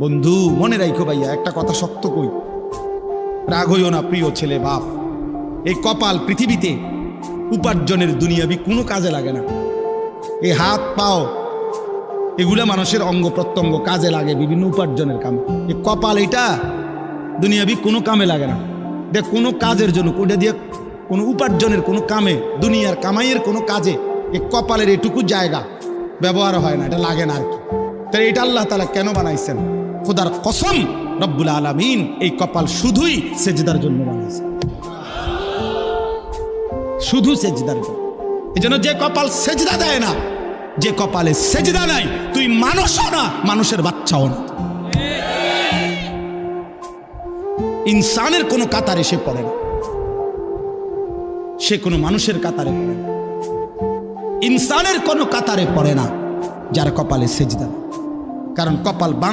বন্ধু মনে রাখো ভাইয়া, একটা কথা শক্ত কই, রাগ হইও না প্রিয় ছেলে বাপ। এই কপাল পৃথিবীতে উপার্জনের দুনিয়াবি কোনো কাজে লাগে না। এই হাত পাও এগুলা মানুষের অঙ্গ প্রত্যঙ্গ কাজে লাগে বিভিন্ন উপার্জনের কামে। এই কপাল এটা দুনিয়াবি কোনো কামে লাগে না। দেখ কোনো কাজের জন্য ওটা দিয়ে কোনো উপার্জনের কোনো কামে, দুনিয়ার কামাইয়ের কোনো কাজে এই কপালের এটুকু জায়গা ব্যবহার হয় না, এটা লাগে না আর কি। তাই এটা আল্লাহ তাআলা কেন বানাইছেন? খোদার কসম রব্বুল আলামিন এই কপাল শুধুই সেজদার জন্য বানাইছেন, শুধু সেজদার জন্য। এই জন্য যে কপাল সেজদা দেয় না, যে কপালে সেজদা নাই, তুই মানুষও না, মানুষের বাচ্চাও না। ইনসানের কোনো কাতারে সে পড়ে না, সে কোনো মানুষের কাতারে পড়ে না, ইনসানের কোনো কাতারে পড়ে না যার কপালে সেজদা। কারণ কপাল